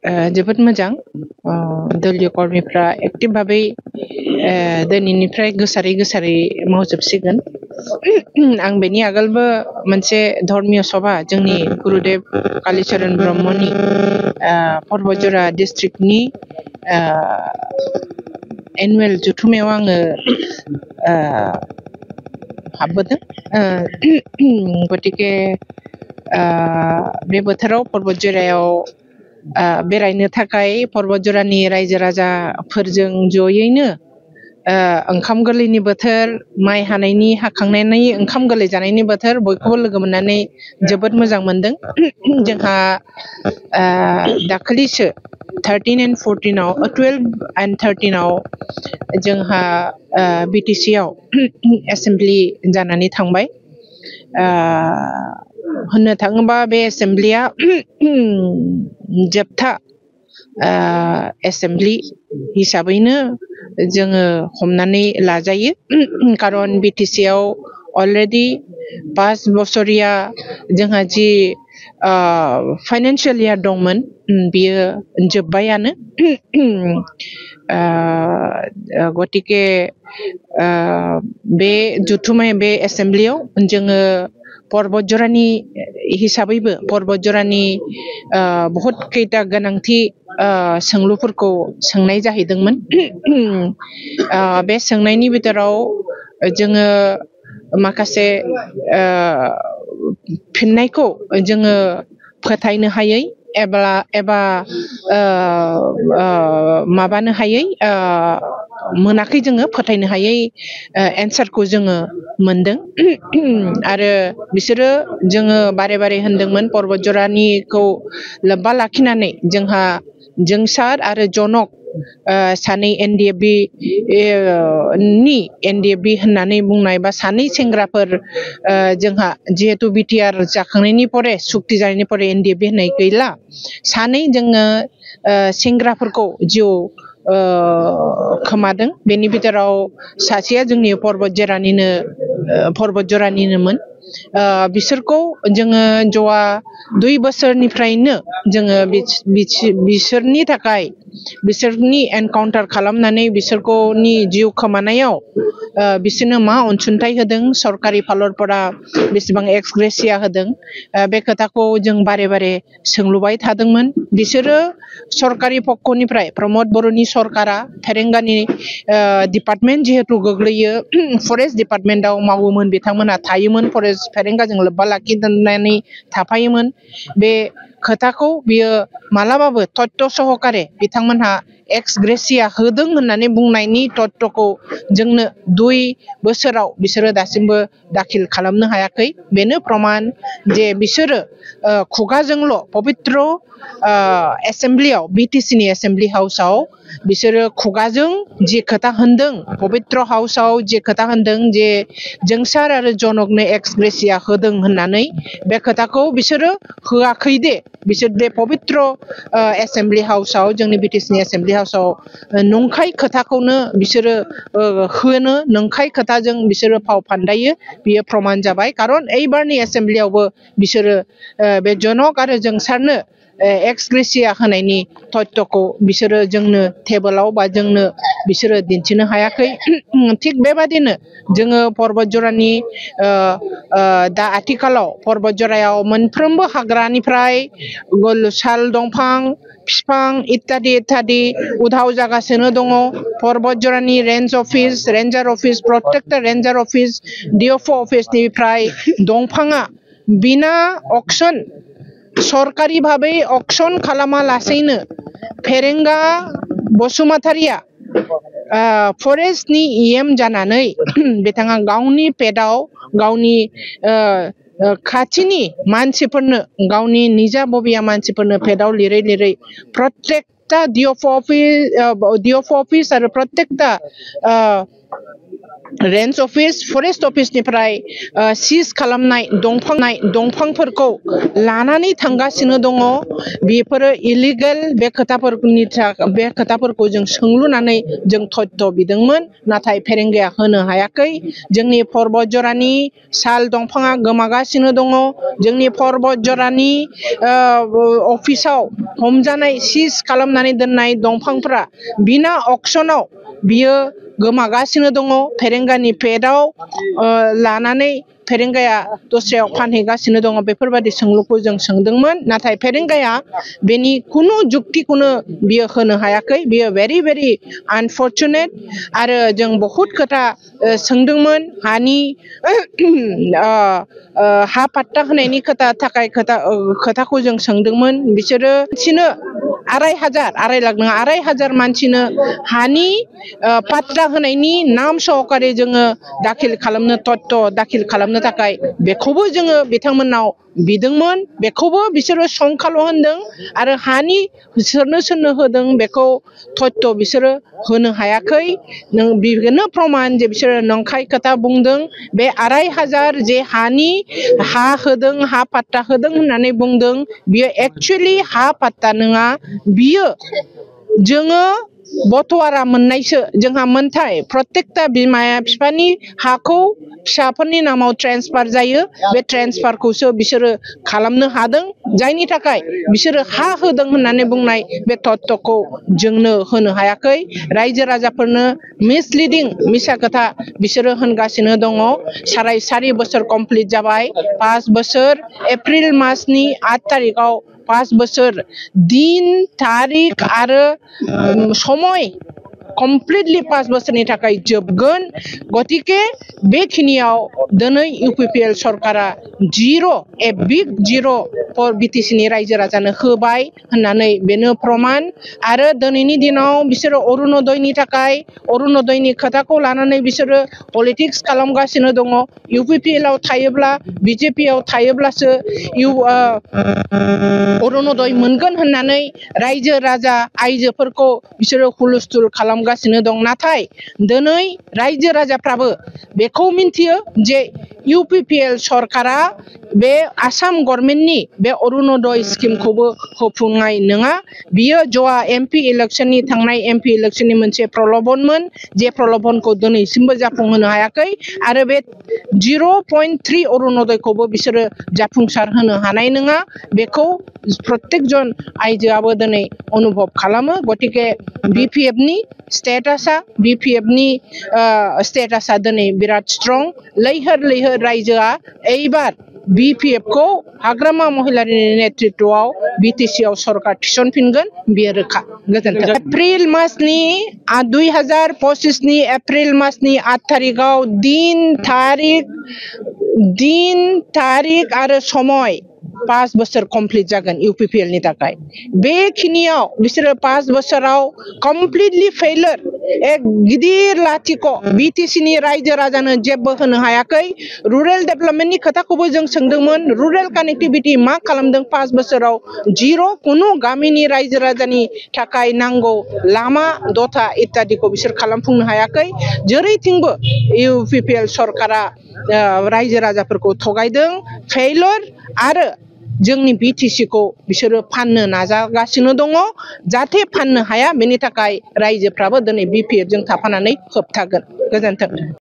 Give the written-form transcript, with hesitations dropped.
जोबोद मोजां दलीय कर्मीफ्रा एक्टिव भाबै दिनैनिफ्राय गोसारै मावजोबसिगोन आं बेनि आगोलबो मोनसे धर्मीय सभा जोंनि गुरुदेव कालीचरण ब्रह्मनि पर्वतजरा डिस्ट्रिक्टनि एनुवेल जथुमायाव आङो हाबबोदों गतिके बे बोथोराव पर्वतजरायाव बेरायनो थाखाय पर्वतजरानि रायजो राजाफोरजों जयैनो ओंखाम गोरलैनि बोथोर माइ हानायनि हाखांनायनि ओंखाम गोरलै जानायनि बोथोर बयखौबो लोगो मोननानै जोबोद मोजां मोनदों जोंहा दाखालिसो 13 and 14 आव 12 and 13 आव जोंहा BTC आव एसेम्बली जानानै थांबाय होननो थाङोबा बे एसेम्बलीया जोबथा एसेम्बली हिसाबैनो जोङो हमनानै लाजायो खारन BTC आव अलरेडि 5 बोसोरिया जोंहा जि फाइनान्शियेल इयार दंमोन बियो जोब्बायानो गतिके बे जथुमाय बे एसेम्बलीयाव जोङो पर्वतजरानि हिसाबैबो पर्वतजरानि बहुत खैता गोनांथि सोंलुफोरखौ सोंनाय जाहैदोंमोन बे सोंनायनि बिथोराव जोङो माखासे फिननायखौ जोङो फोथायनो हायै एबा माबानो हायै मोनाखै जोङो फोथायनो हायै एन्सारखौ जोङो मोनदों आरो बिसोरो जोङो बारे होनदोंमोन पर्वतजरानिखौ लोब्बा लाखिनानै जोंहा जोंसार आरो जनक सानै NDFB नि NDFB होननानै बुंनाय बा सानै सेंग्राफोर जोंहा जिहेतु BTR जाखांनायनि परे सुक्ति जानायनि परे NDFB होननाय गैला सानै जोङो सेंग्राफोरखौ जिउ खोमादों बेनि बिथोराव सासेया जोंनि पर्वतजरानिनोमोन बिसोरखौ जोङो जवा 2 बोसोरनिफ्रायनो जोङो बिसोरनि थाखाय बिसोरनि एनकाउन्टार खालामनानै बिसोरखौनि जिउ खोमानायाव बिसोरनो मा अनसुंथाइ होदों सरकारि फालरफोरा बेसेबां एक्स ग्रेसिया होदों बे खोथाखौ जों बारे सोंलुबाय थादोंमोन बिसोरो सरकारि पक्षनिफ्राय प्रमोद बर'नि सरकारा फेरेंगानि डिपार्टमेन्ट जिहेतु गोग्लैयो फरेस्ट डिपार्टमेन्टआव मावोमोन बिथांमोना थायोमोन फरेस्ट फेरेंगाजों लोब्बा लाखिनानै थाफायोमोन बे खोथाखौ बियो मालाबाबो तथ्य सहकारे बिथांमोनहा एक्स ग्रेसिया होदों होननानै बुंनायनि तथ्यखौ जोंनो 2 बोसोराव बिसोरो दासिमबो दाखिल खालामनो हायाखै बेनो प्रमाण जे बिसोरो खुगाजोंल' पवित्र एसेम्बलीयाव BTC नि एसेम्बली हाउसआव बिसोरो खुगाजों जे खोथा होनदों पवित्र हाउसआव जे खोथा होनदों जे जोंसार आरो जनकनो एक्स ग्रेसिया होदों होननानै बे खोथाखौ बिसोरो होआखै दे बिसोर बे पवित्र एसेम्बली हाउसआव जोंनि BTC नि एसेम्बली हाउसआव नंखाय खोथाखौनो बिसोरो होनो नंखाय खोथाजों बिसोरो फाव फान्दायो बियो प्रमाण जाबाय खारन एइबारनि एसेम्बलीयावबो बिसोरो बे जनक आरो जोंसारनो एक्स ग्रेसिया होनायनि तथ्यखौ बिसोरो जोंनो टेबोलाव बा जोंनो बिसोरो दिन्थिनो हायाखै थिग बेबादिनो जोङो पर्वतजरानि दा आथिखालाव पर्वतजरायाव मोनफ्रोमबो हाग्रानिफ्राय साल दंफां बिफां इत्यादि उधाव जागासिनो दङ पर्वतजरानि रेन्जार अफिस प्रटेक्टर रेन्जार अफिस DFO अफिसनिफ्राय दंफाङा बिना अक्सन सरकारि भाबै अक्सन खालामालासेनो फेरेंगा बसुमतारिया फरेस्टनि EM जानानै बिथाङा गावनि पेदाव गावनि खाथिनि मानसिफोरनो गावनि निजा बबिया मानसिफोरनो पेदाव लिरै प्रत्येकता DFO अफिस आरो प्रत्येकता रेन्ज अफिस फरेस्ट अफिसनिफ्राय सिज खालामनाय दंफांफोरखौ लानानै थांगासिनो दङ बेफोरो इलिगेल बे खोथाफोरखौ जों सोंलुनानै जों तथ्य बिदोंमोन नाथाय फेरेंगाया होनो हायाखै जोंनि पर्बतजरानि साल दंफाङा गोमागासिनो दङ जोंनि पर्बतजरानि अफिसाव हमजानाय सिज खालामनानै दोननाय दंफांफोरा बिना अक्सनाव बियो गोमागासिनो दङ फेरेंगानि पेटआव लानानै फेरेंगाया दस्रायाव फानहैगासिनो दङ बेफोरबायदि सोंलुखौ जों सोंदोंमोन नाथाय फेरेंगाया बेनि खुनु जुक्तिखौनो बियो होनो हायाखै बियो very अनफर्चुनेट आरो जों बहुत खोथा सोंदोंमोन हानि हा पाट्टा होनायनि खोथाखौ जों सोंदोंमोन बिसोरो मानसिनो 2,500 लाख नङा 2,500 मानसिनो हानि पाट्टा होनायनि नाम सहकारे जोङो दाखिल खालामनो तथ्य दाखिल खालामनो थाखाय बेखौबो जोङो बिथांमोननाव बिदोंमोन बेखौबो बिसोरो संखाल' होनदों आरो हानि सोरनो होदों बेखौ तथ्य बिसोरो होनो हायाखै बेनो प्रमान जे बिसोरो नंखाय खोथा बुंदों बे 2,500 जे हा होदों हा पाट्टा होदों होननानै बुंदों बियो एक्चुअली हा पाट्टा नङा बियो जोङो बटवारा मोननायसो जोंहा मोनथाय प्रत्येकता बिमाया बिफानि हाखौ फिसाफोरनि नामाव ट्रेन्सफार जायो बे ट्रेन्सफारखौसो बिसोरो खालामनो हादों जायनि थाखाय बिसोरो हा होदों होननानै बुंनाय बे तथ्यखौ जोंनो होनो हायाखै रायजो राजाफोरनो मिसलिडिं मिसा खोथा बिसोरो होनगासिनो दङ 4.5 बोसोर कमप्लिट जाबाय 5 बोसोर एप्रिल मासनि 8 तारिखआव 5 बोसोर दिन तारिख आरो समय कमप्लिटली 5 बोसोरनि थाखाय जोबगोन गतिके बेखिनियाव दिनै UPPL सरकारा बिग जिरो फर BTC नि रायजो राजानो होबाय होननानै बेनो प्रमान आरो दिनैनि दिनाव बिसोरो अरुणोदयनि थाखाय अरुणोदयनि खोथाखौ लानानै बिसोरो पलिटिक्स खालामगासिनो दङ UPPL आव थायोब्ला BJP आव थायोब्लासो अरुणोदय मोनगोन होननानै रायजो राजा आइजोफोरखौ बिसोरो हुलुस्थुल खालामगासिनो दं नाथाय दिनै रायजो राजाफ्राबो बेखौ मिन्थियो जे UPPL सरकारा बे आसाम गभर्नमेन्टनि बे अरुणोदय स्किमखौबो होफुंनाय नङा बियो जवा थांनाय MP इलेक्शननि मोनसे प्रलबनमोन जे प्रलबनखौ दिनैसिमबो जाफुंहोनो हायाखै आरो बे 0.3 अरुणोदयखौबो बिसोरो जाफुंसार होनो हानाय नङा बेखौ प्रत्येक जन आइजोआबो दिनै अनुभव खालामो गतिके BPF नि स्टेटासा दिनै बिराद स्ट्रं लैहोर रायजोआ एबार BPF को हाग्रामा महिलानि नेतृत्वआव BTC आव सरकार थिसनफिनगोन बेयो रोखा गोजोन्थों एप्रिल मासनि 2025 नि एप्रिल मासनि 8 तारिखआव दिन तारिख आरो समय 5 बोसोर कमप्लिट जागोन UPPL नि थाखाय बेखिनियाव बिसोरो 5 बोसोराव कमप्लिटली फेलियर एक गिदिर लाथिख BTC नि रायजो राजानो जेबो होनो हायाखै रुरेल डेभलपमेन्टनि खोथाखौबो जों सोंदोंमन रुरेल कानेक्टिविटी मा खालामदों 5 बोसोराव जिरो कुनु गामिनि रायजो राजानि थाखाय नांगौ लामा दथा इत्यादिखौ बिसोर खालामफुंनो हायाखै जेरैथिंबो UPPL सरकारा रायजो राजाफोरखौ थगायदों फेलियर आरो जोंनि BTC खौ बिसोरो फाननो नाजागासिनो दङ जाहाथे फाननो हाया बेनि थाखाय रायजोफ्राबो दिनै BPF जों थाफानानै होबथागोन गोजोन्थों